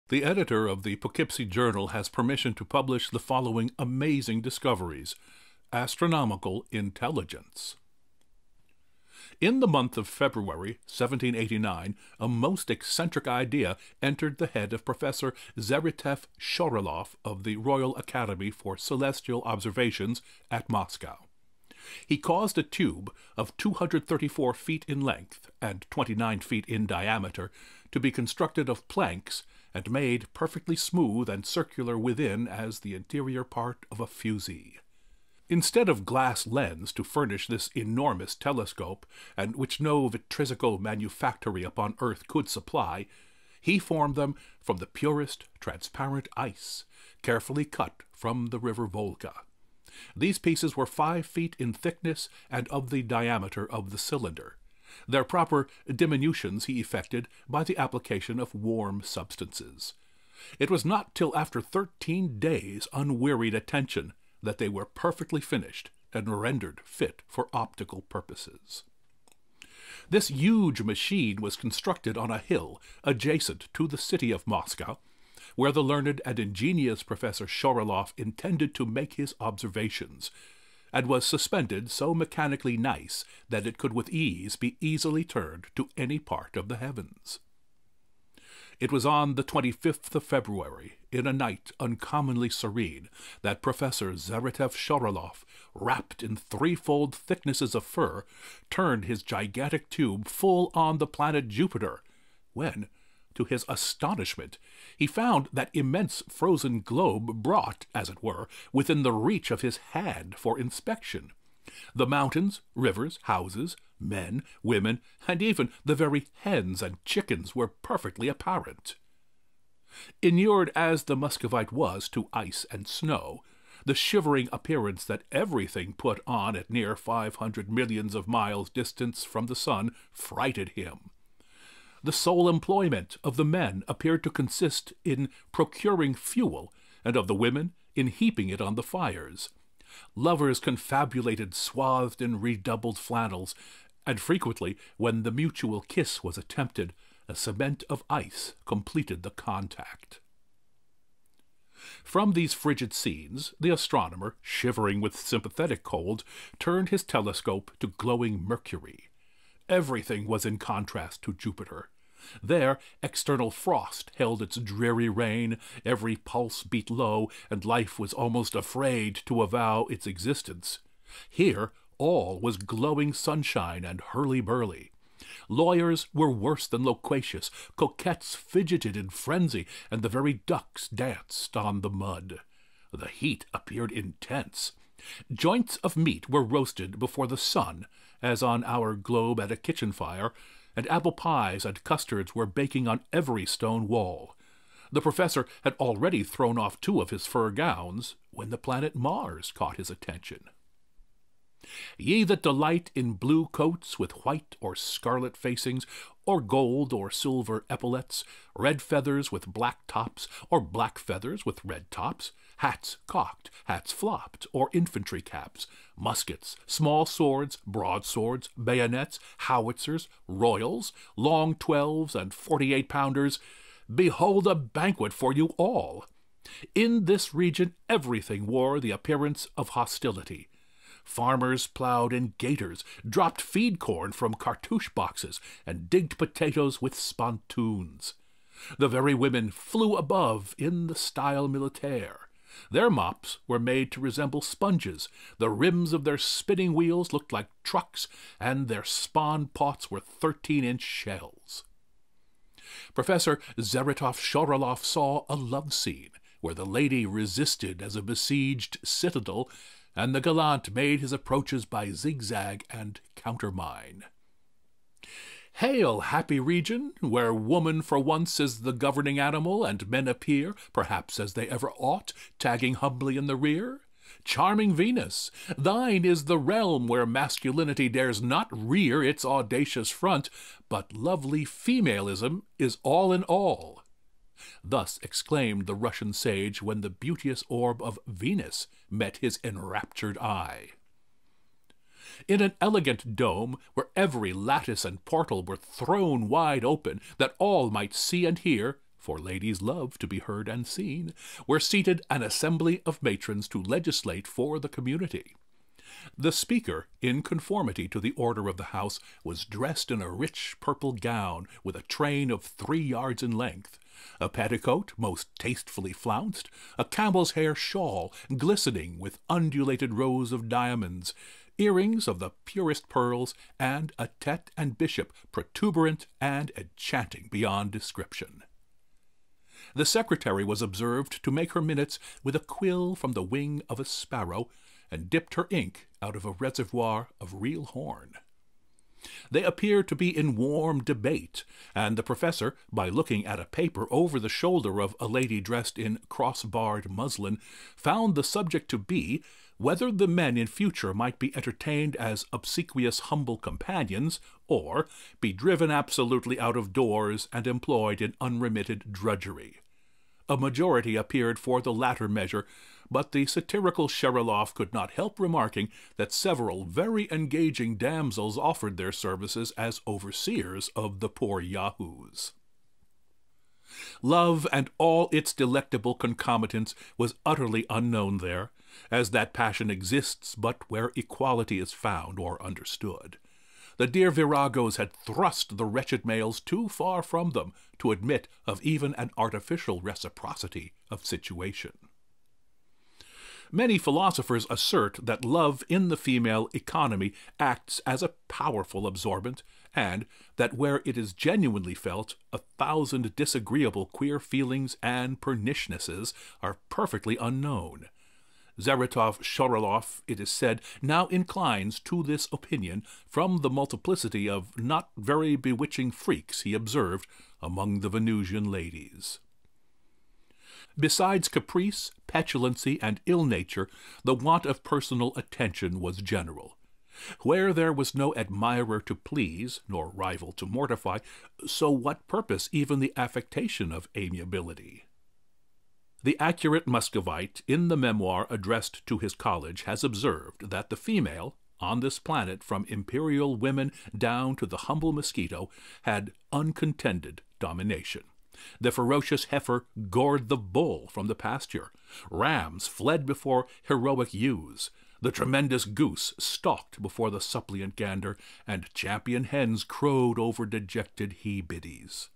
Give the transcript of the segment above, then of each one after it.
The editor of the Poughkeepsie Journal has permission to publish the following amazing discoveries. Astronomical intelligence. In the month of February 1789, a most eccentric idea entered the head of Professor Zarytyev Shorolov of the Royal Academy for Celestial Observations at Moscow. He caused a tube of 234 feet in length and 29 feet in diameter to be constructed of planks and made perfectly smooth and circular within as the interior part of a fusee. Instead of glass lens to furnish this enormous telescope, and which no vitrizical manufactory upon earth could supply, he formed them from the purest transparent ice, carefully cut from the River Volga. These pieces were 5 feet in thickness and of the diameter of the cylinder. Their proper diminutions he effected by the application of warm substances. It was not till after 13 days' unwearied attention that they were perfectly finished and rendered fit for optical purposes. This huge machine was constructed on a hill adjacent to the city of Moscow, where the learned and ingenious Professor Shorolov intended to make his observations, and was suspended so mechanically nice that it could with ease be easily turned to any part of the heavens. It was on the 25th of February, in a night uncommonly serene, that Professor Zarytyev Shorolov, wrapped in threefold thicknesses of fur, turned his gigantic tube full on the planet Jupiter, when, to his astonishment, he found that immense frozen globe brought, as it were, within the reach of his hand for inspection. The mountains, rivers, houses, men, women, and even the very hens and chickens were perfectly apparent. Inured as the Muscovite was to ice and snow, the shivering appearance that everything put on at near 500 millions of miles distance from the sun frighted him. The sole employment of the men appeared to consist in procuring fuel, and of the women in heaping it on the fires. Lovers confabulated swathed in redoubled flannels, and frequently, when the mutual kiss was attempted, a cement of ice completed the contact. From these frigid scenes, the astronomer, shivering with sympathetic cold, turned his telescope to glowing Mercury. Everything was in contrast to Jupiter. There external frost held its dreary reign, every pulse beat low, and life was almost afraid to avow its existence. Here all was glowing sunshine and hurly-burly. Lawyers were worse than loquacious, coquettes fidgeted in frenzy, and the very ducks danced on the mud. The heat appeared intense. Joints of meat were roasted before the sun, as on our globe at a kitchen fire, and apple pies and custards were baking on every stone wall. The professor had already thrown off 2 of his fur gowns when the planet Mars caught his attention. Ye that delight in blue coats with white or scarlet facings, or gold or silver epaulets, red feathers with black tops, or black feathers with red tops, hats cocked, hats flopped, or infantry caps, muskets, small swords, broadswords, bayonets, howitzers, royals, long 12s and 48-pounders, behold a banquet for you all. In this region everything wore the appearance of hostility. Farmers plowed in gaiters, dropped feed corn from cartouche boxes, and digged potatoes with spontoons. The very women flew above in the style militaire. Their mops were made to resemble sponges, the rims of their spinning wheels looked like trucks, and their spawn pots were 13-inch shells. Professor Zarytyev Shorolov saw a love scene, where the lady resisted as a besieged citadel, and the gallant made his approaches by zigzag and countermine. Hail, happy region, where woman for once is the governing animal, and men appear, perhaps as they ever ought, tagging humbly in the rear. Charming Venus, thine is the realm where masculinity dares not rear its audacious front, but lovely femalism is all in all. Thus exclaimed the Russian sage when the beauteous orb of Venus met his enraptured eye. In an elegant dome, where every lattice and portal were thrown wide open, that all might see and hear, for ladies love to be heard and seen, were seated an assembly of matrons to legislate for the community. The speaker, in conformity to the order of the house, was dressed in a rich purple gown with a train of 3 yards in length, a petticoat most tastefully flounced, a camel's hair shawl glistening with undulated rows of diamonds, earrings of the purest pearls, and a tete and bishop protuberant and enchanting beyond description. The secretary was observed to make her minutes with a quill from the wing of a sparrow, and dipped her ink out of a reservoir of real horn. They appeared to be in warm debate, and the professor, by looking at a paper over the shoulder of a lady dressed in cross-barred muslin, found the subject to be whether the men in future might be entertained as obsequious humble companions, or be driven absolutely out of doors and employed in unremitted drudgery. A majority appeared for the latter measure, but the satirical Sherlock could not help remarking that several very engaging damsels offered their services as overseers of the poor yahoos. Love and all its delectable concomitants was utterly unknown there, as that passion exists but where equality is found or understood. The dear viragos had thrust the wretched males too far from them to admit of even an artificial reciprocity of situation. Many philosophers assert that love in the female economy acts as a powerful absorbent, and that where it is genuinely felt, 1,000 disagreeable queer feelings and perniciousnesses are perfectly unknown. Zaratov Shorolov, it is said, now inclines to this opinion from the multiplicity of not very bewitching freaks he observed among the Venusian ladies. Besides caprice, petulancy, and ill nature, the want of personal attention was general. Where there was no admirer to please, nor rival to mortify, so what purpose even the affectation of amiability? The accurate Muscovite, in the memoir addressed to his college, has observed that the female, on this planet from imperial women down to the humble mosquito, had uncontended domination. The ferocious heifer gored the bull from the pasture. Rams fled before heroic ewes. The tremendous goose stalked before the suppliant gander, and champion hens crowed over dejected he-biddies.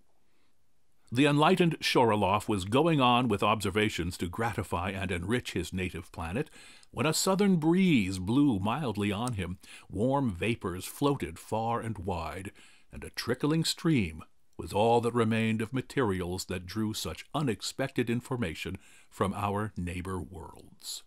The enlightened Shorolov was going on with observations to gratify and enrich his native planet, when a southern breeze blew mildly on him, warm vapors floated far and wide, and a trickling stream was all that remained of materials that drew such unexpected information from our neighbor worlds.